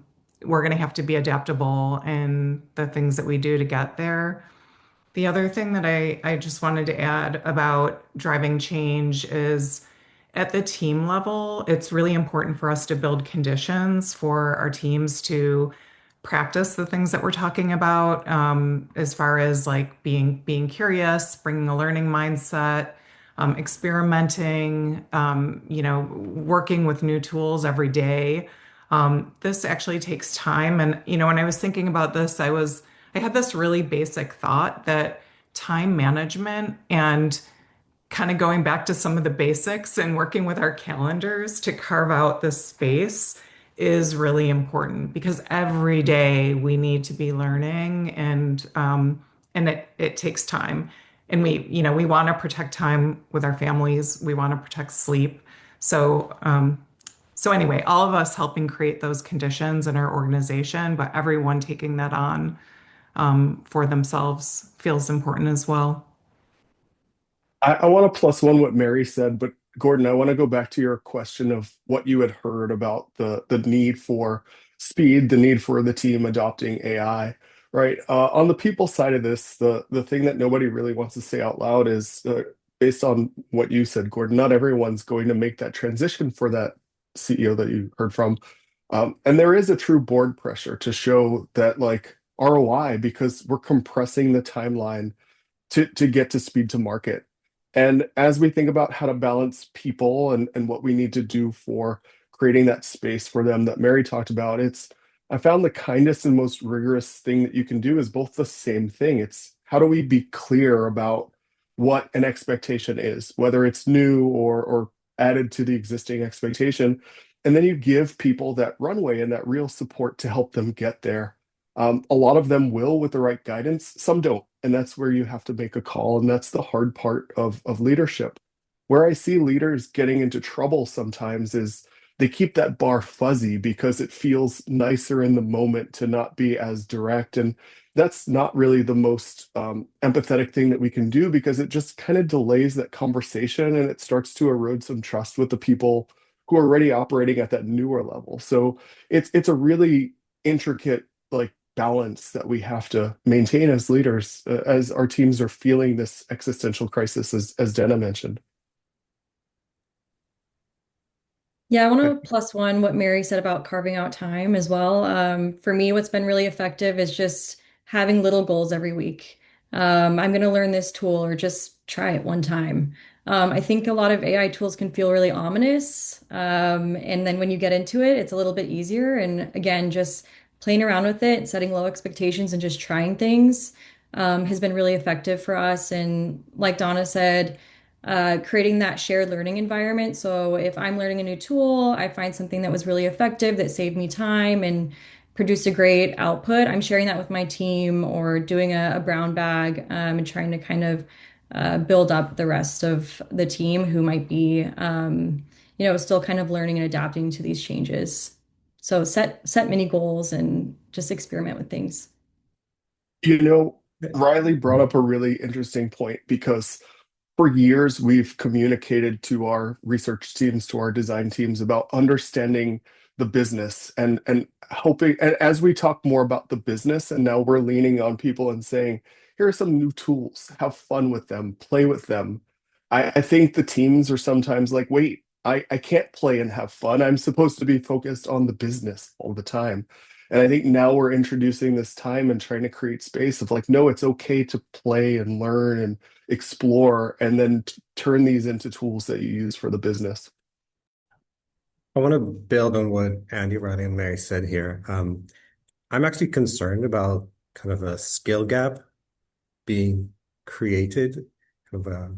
G: going to have to be adaptable in the things that we do to get there. The other thing that I just wanted to add about driving change is at the team level, it's really important for us to build conditions for our teams to practice the things that we're talking about, as far as like being curious, bringing a learning mindset, experimenting, working with new tools every day. This actually takes time. And, when I was thinking about this, I had this really basic thought that time management and kind of going back to some of the basics and working with our calendars to carve out this space is really important because every day we need to be learning and it takes time. And we want to protect time with our families. We want to protect sleep. So, so anyway, all of us helping create those conditions in our organization, but everyone taking that on for themselves feels important as well.
E: I want to plus one what Mary said, but Gordon, I want to go back to your question of what you had heard about the need for speed, the need for the team adopting AI, right? On the people side of this, the thing that nobody really wants to say out loud is based on what you said, Gordon. Not everyone's going to make that transition for that CEO that you heard from, and there is a true board pressure to show that like ROI because we're compressing the timeline to get to speed to market. And as we think about how to balance people and what we need to do for creating that space for them that Mary talked about, I found the kindest and most rigorous thing that you can do is both the same thing. It's how do we be clear about what an expectation is, whether it's new or added to the existing expectation. And then you give people that runway and that real support to help them get there. A lot of them will with the right guidance, some don't. And that's where you have to make a call. And that's the hard part of leadership. Where I see leaders getting into trouble sometimes is they keep that bar fuzzy because it feels nicer in the moment to not be as direct. And that's not really the most empathetic thing that we can do because it just kind of delays that conversation and it starts to erode some trust with the people who are already operating at that newer level. So it's a really intricate like balance that we have to maintain as leaders as our teams are feeling this existential crisis as Dana mentioned.
F: Yeah, I want to plus one what Mary said about carving out time as well. For me, what's been really effective is just having little goals every week. I'm going to learn this tool or just try it one time. I think a lot of AI tools can feel really ominous. And then when you get into it, it's a little bit easier. And again, just playing around with it, setting low expectations and just trying things has been really effective for us. And like Donna said, creating that shared learning environment. So if I'm learning a new tool, I find something that was really effective that saved me time and produced a great output. I'm sharing that with my team or doing a brown bag and trying to kind of build up the rest of the team who might be, still kind of learning and adapting to these changes. So set mini goals and just experiment with things.
E: You know, Riley brought up a really interesting point because for years we've communicated to our research teams, to our design teams about understanding the business and hoping, and as we talk more about the business, and now we're leaning on people and saying, here are some new tools, have fun with them, play with them. I think the teams are sometimes like, wait, I can't play and have fun. I'm supposed to be focused on the business all the time. And I think now we're introducing this time and trying to create space of like, no, it's okay to play and learn and explore and then turn these into tools that you use for the business.
H: I want to build on what Andy, Riley, and Mary said here. I'm actually concerned about kind of a skill gap being created, kind of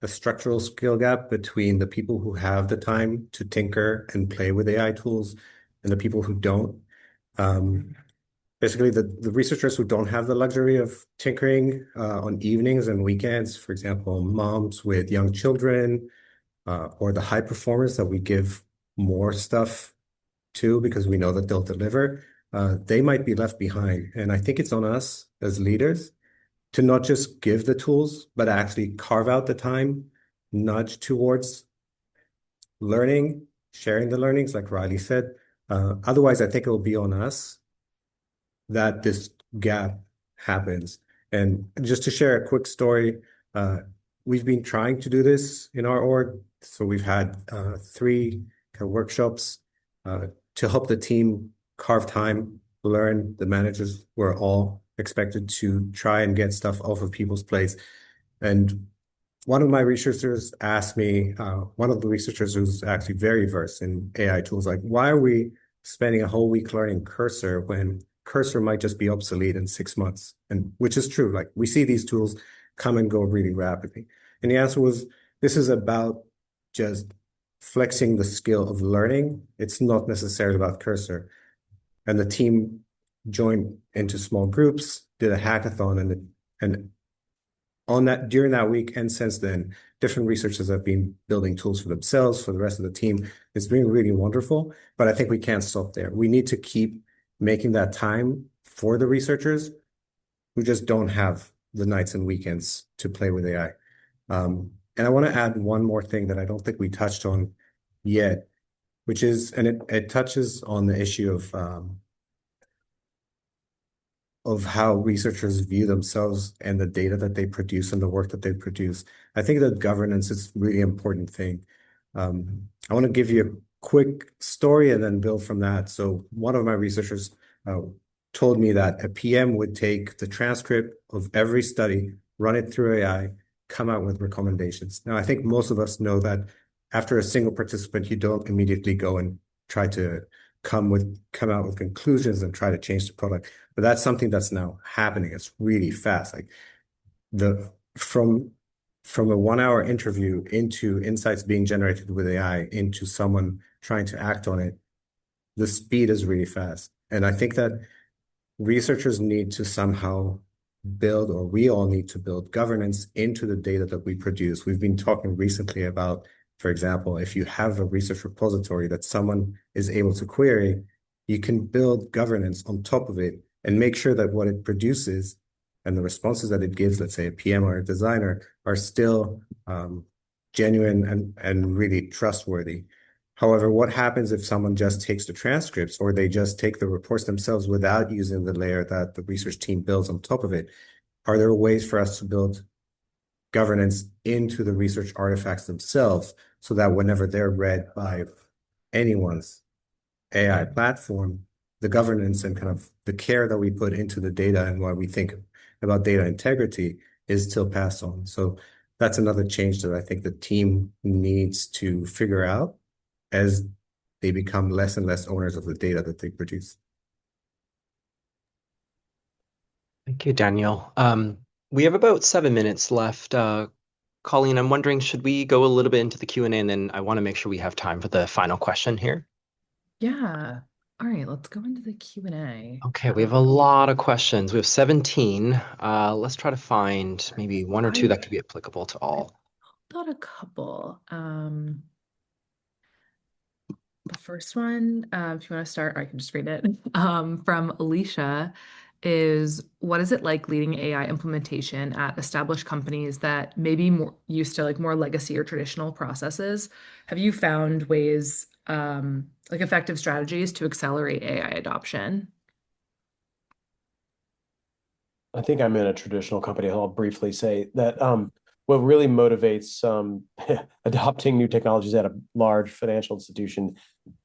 H: a structural skill gap between the people who have the time to tinker and play with AI tools and the people who don't. Basically, the researchers who don't have the luxury of tinkering on evenings and weekends, for example, moms with young children, or the high performers that we give more stuff to because we know that they'll deliver, they might be left behind. And I think it's on us as leaders to not just give the tools, but actually carve out the time, nudge towards learning, sharing the learnings, like Riley said. Otherwise, I think it will be on us that this gap happens. And just to share a quick story, we've been trying to do this in our org. So we've had three kind of workshops to help the team carve time, learn. The managers were all expected to try and get stuff off of people's plates. And one of my researchers asked me, one of the researchers who's actually very versed in AI tools, like, why are we spending a whole week learning Cursor when Cursor might just be obsolete in 6 months? And which is true. Like we see these tools come and go really rapidly. And the answer was, This is about just flexing the skill of learning. It's not necessarily about cursor. And the team joined into small groups, did a hackathon, and on that during that week and since then, different researchers have been building tools for themselves, for the rest of the team. It's been really wonderful, but I think we can't stop there. We need to keep making that time for the researchers who just don't have the nights and weekends to play with AI. And I want to add one more thing that I don't think we touched on yet, which is, and it touches on the issue of how researchers view themselves and the data that they produce and the work that they produce. I think that governance is a really important thing. I want to give you a quick story and then build from that. So one of my researchers told me that a PM would take the transcript of every study, run it through AI, come out with recommendations. Now, I think most of us know that after a single participant, you don't immediately go and try to come out with conclusions and try to change the product. But that's something that's now happening. It's really fast. Like the from a 1 hour interview into insights being generated with AI into someone trying to act on it, the speed is really fast. And I think that researchers need to somehow build, or we all need to build governance into the data that we produce. We've been talking recently about, for example, if you have a research repository that someone is able to query, you can build governance on top of it and make sure that what it produces and the responses that it gives, let's say a PM or a designer, are still genuine and really trustworthy. However, what happens if someone just takes the transcripts or they just take the reports themselves without using the layer that the research team builds on top of it? Are there ways for us to build governance into the research artifacts themselves so that whenever they're read by anyone's AI platform, the governance and kind of the care that we put into the data and what we think about data integrity is still passed on? So that's another change that I think the team needs to figure out as they become less and less owners of the data that they produce.
B: Thank you, Daniel. We have about 7 minutes left. Colleen, I'm wondering, should we go a little bit into the Q&A, and then I want to make sure we have time for the final question here?
A: Yeah. All right, let's go into the Q&A.
B: Okay, we have a lot of questions. We have 17. Let's try to find maybe one or two that could be applicable to all.
A: Thought a couple. The first one, if you want to start, or I can just read it, from Alicia is, what is it like leading AI implementation at established companies that may be more used to like more legacy or traditional processes? Have you found ways, like effective strategies to accelerate AI adoption?
D: I think I'm in a traditional company. I'll briefly say that what really motivates adopting new technologies at a large financial institution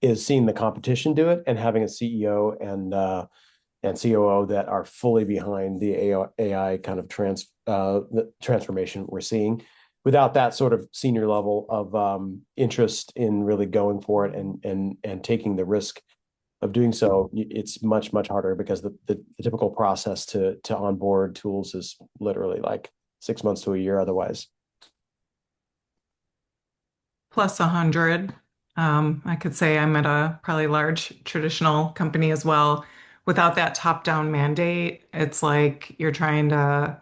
D: is seeing the competition do it and having a CEO and COO that are fully behind the AI kind of the transformation we're seeing. Without that sort of senior level of interest in really going for it and taking the risk of doing so, it's much harder because the typical process to onboard tools is literally like 6 months to a year otherwise.
G: Plus 100. I could say I'm at a probably large traditional company as well. Without that top-down mandate, it's like you're trying to,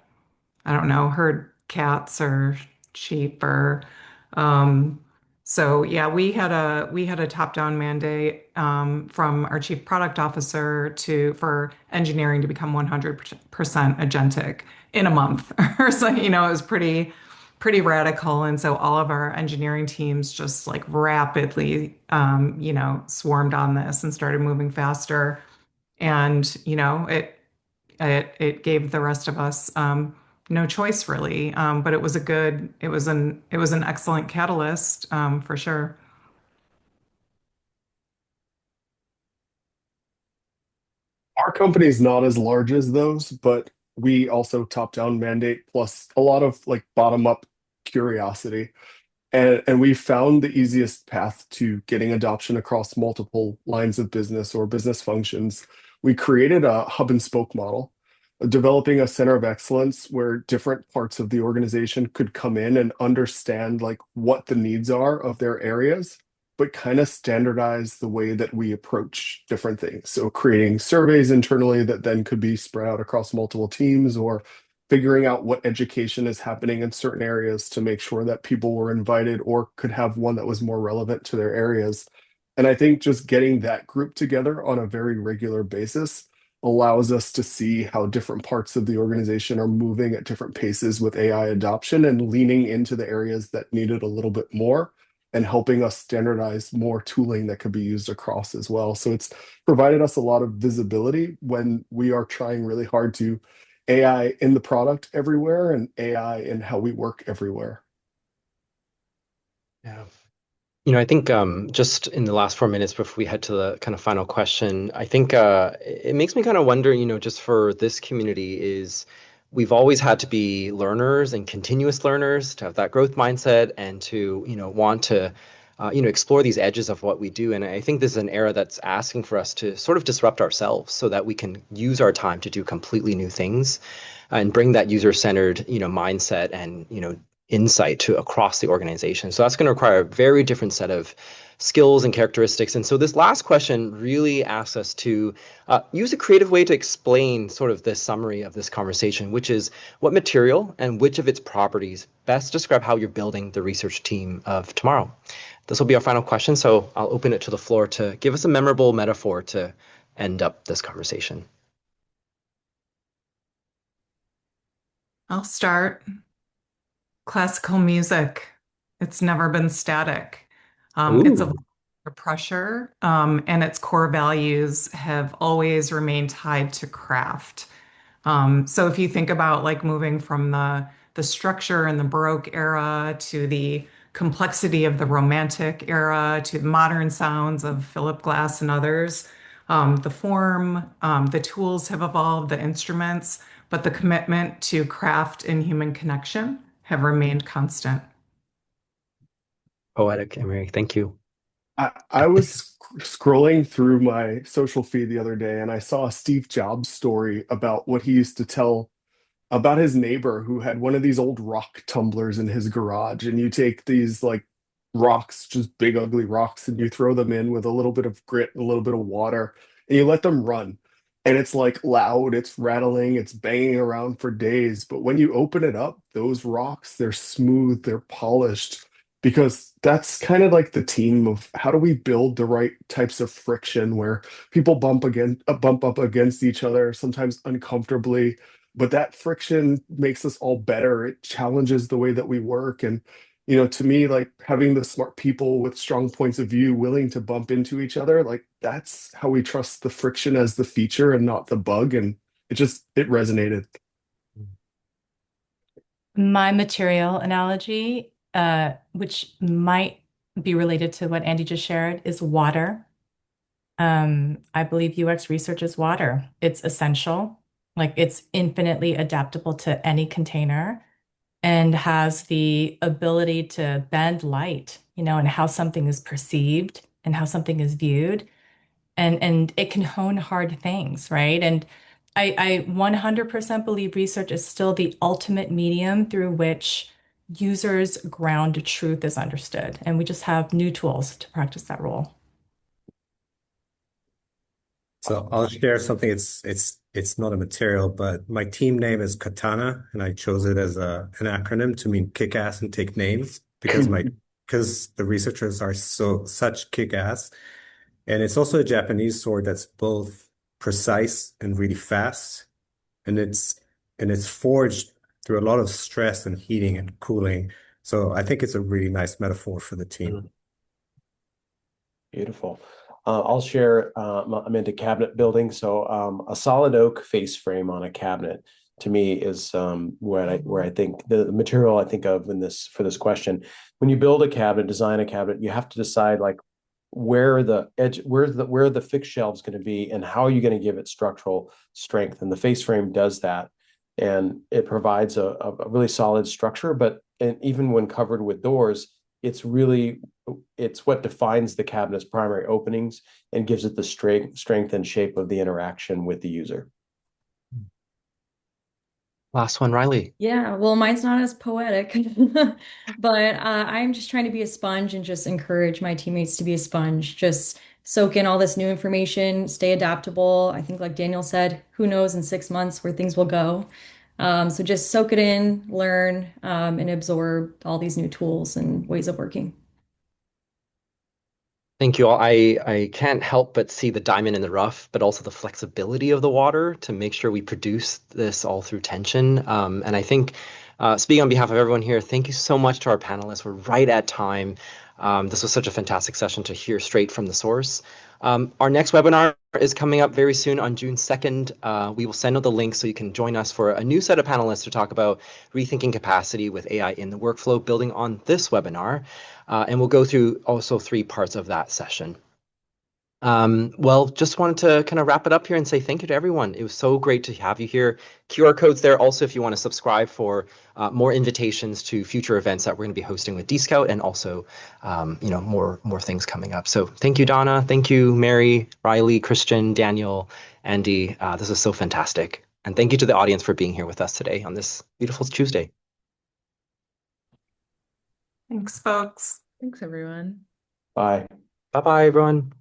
G: I don't know, herd cats or sheep or so yeah, we had a top-down mandate from our chief product officer for engineering to become 100% agentic in a month or so. It was pretty radical, and so all of our engineering teams just like rapidly swarmed on this and started moving faster. And it gave the rest of us no choice really. But it was an excellent catalyst for sure.
E: Our company is not as large as those, but we also top-down mandate plus a lot of like bottom-up curiosity. And we found the easiest path to getting adoption across multiple lines of business or business functions. We created a hub and spoke model. developing a center of excellence where different parts of the organization could come in and understand like what the needs are of their areas, but kind of standardize the way that we approach different things. So creating surveys internally that then could be spread out across multiple teams, or figuring out what education is happening in certain areas to make sure that people were invited or could have one that was more relevant to their areas. And I think just getting that group together on a very regular basis allows us to see how different parts of the organization are moving at different paces with AI adoption and leaning into the areas that need it a little bit more and helping us standardize more tooling that could be used across as well. So it's provided us a lot of visibility when we are trying really hard to AI in the product everywhere and AI in how we work everywhere.
B: Yeah. I think just in the last 4 minutes before we head to the kind of final question, I think it makes me kind of wonder, just for this community is we've always had to be learners and continuous learners to have that growth mindset and to, want to, explore these edges of what we do. And I think this is an era that's asking for us to sort of disrupt ourselves so that we can use our time to do completely new things and bring that user-centered, mindset and, insight to across the organization. So that's going to require a very different set of skills and characteristics. And so this last question really asks us to use a creative way to explain sort of the summary of this conversation, which is what material and which of its properties best describe how you're building the research team of tomorrow. This will be our final question, so I'll open it to the floor to give us a memorable metaphor to end up this conversation.
G: I'll start. Classical music. It's never been static. It's a
B: Ooh.
G: pressure, and its core values have always remained tied to craft. So if you think about like moving from the structure in the Baroque era to the complexity of the Romantic era to the modern sounds of Philip Glass and others, the form, the tools have evolved, the instruments, but the commitment to craft and human connection have remained constant.
B: Poetic, Emery. Thank you.
E: I was scrolling through my social feed the other day and I saw a Steve Jobs story about what he used to tell about his neighbor who had one of these old rock tumblers in his garage. And you take these like rocks, just big, ugly rocks, and you throw them in with a little bit of grit and a little bit of water, and you let them run. And it's like loud, it's rattling, it's banging around for days. But when you open it up, those rocks, they're smooth, they're polished, because that's kind of like the team of how do we build the right types of friction where people bump up against each other, sometimes uncomfortably, but that friction makes us all better. It challenges the way that we work. And, to me, like having the smart people with strong points of view willing to bump into each other, like that's how we trust the friction as the feature and not the bug. And it resonated.
C: My material analogy, which might be related to what Andy just shared, is water. I believe UX research is water. It's essential. Like it's infinitely adaptable to any container and has the ability to bend light, and how something is perceived and how something is viewed. And it can hone hard things, right? And I 100% believe research is still the ultimate medium through which users' ground truth is understood. And we just have new tools to practice that role.
H: So I'll share something. It's not a material, but my team name is Katana, and I chose it as an acronym to mean kick ass and take names because the researchers are such kick ass. And it's also a Japanese sword that's both precise and really fast. And it's forged through a lot of stress and heating and cooling. So I think it's a really nice metaphor for the team.
D: Beautiful. I'll share. I'm into cabinet building, so a solid oak face frame on a cabinet to me is where I think the material I think of in this for this question. When you build a cabinet, design a cabinet, you have to decide like where the fixed shelves going to be and how are you going to give it structural strength. And the face frame does that, and it provides a really solid structure. But and even when covered with doors, it's what defines the cabinet's primary openings and gives it the strength and shape of the interaction with the user.
B: Last one, Riley.
F: Yeah, well, mine's not as poetic, but I'm just trying to be a sponge and just encourage my teammates to be a sponge. Just soak in all this new information, stay adaptable. I think, like Daniel said, who knows in 6 months where things will go. So just soak it in, learn, and absorb all these new tools and ways of working.
B: Thank you all. I can't help but see the diamond in the rough, but also the flexibility of the water to make sure we produce this all through tension. And I think, speaking on behalf of everyone here, thank you so much to our panelists. We're right at time. This was such a fantastic session to hear straight from the source. Our next webinar is coming up very soon on June 2nd. We will send out the link so you can join us for a new set of panelists to talk about rethinking capacity with AI in the workflow, building on this webinar. And we'll go through also 3 parts of that session. Well, just wanted to kind of wrap it up here and say thank you to everyone. It was so great to have you here. QR codes there also if you want to subscribe for more invitations to future events that we're going to be hosting with DScout and also more things coming up. So thank you, Donna. Thank you, Mary, Riley, Christian, Daniel, Andy. This is so fantastic. And thank you to the audience for being here with us today on this beautiful Tuesday.
G: Thanks, folks.
A: Thanks, everyone.
D: Bye.
B: Bye-bye, everyone.